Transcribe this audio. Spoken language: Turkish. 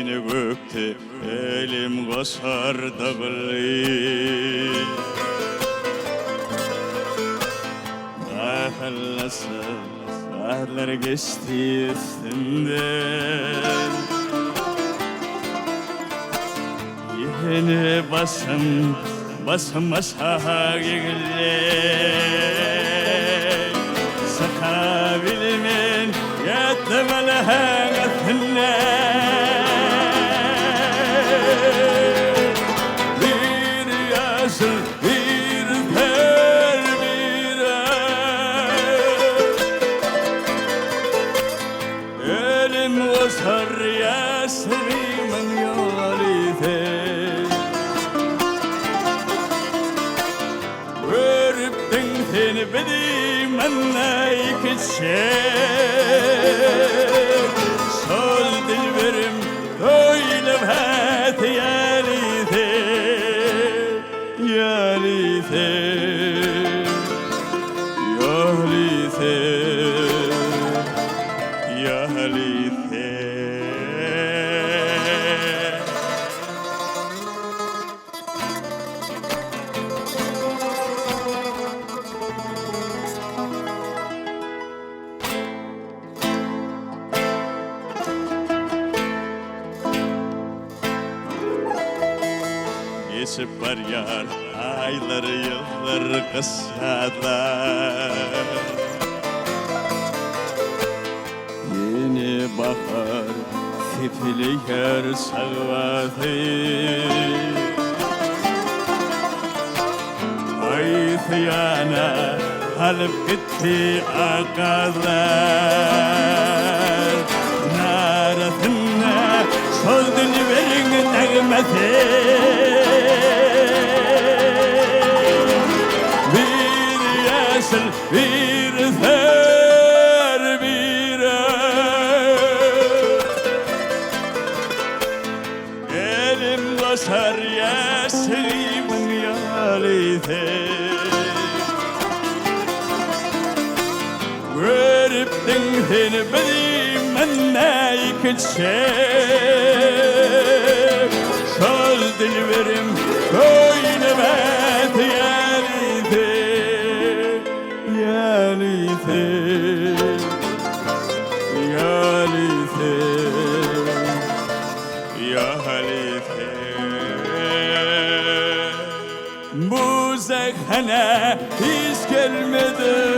yine gökte elim koşar dağılır. Ahallası saatler geçti üstünden, yine basım aşağı gelir. Sakabilmin yetmeleğen ettinler. Bir yaşıl bir ter bir elim osar yasrimin yolite. Görüptün seni bedim anlayık içecek. Sol dilberim öyle bet yalite, yalite, yalite, yalite. Geçip var yar aylar yıllar kısalar. Yeni bahar tipliyor salvatı. Ay yana alıp gitti akalar. Naratına sol dilberin nağmeti. Bir ter bir elim basar yasrimin yalite. Görüptün seni bedim anlayık içecek. Sol dilberim böyle bet yalite, yalite, yalite, yalite. Bu zekhane hiç gelmedi.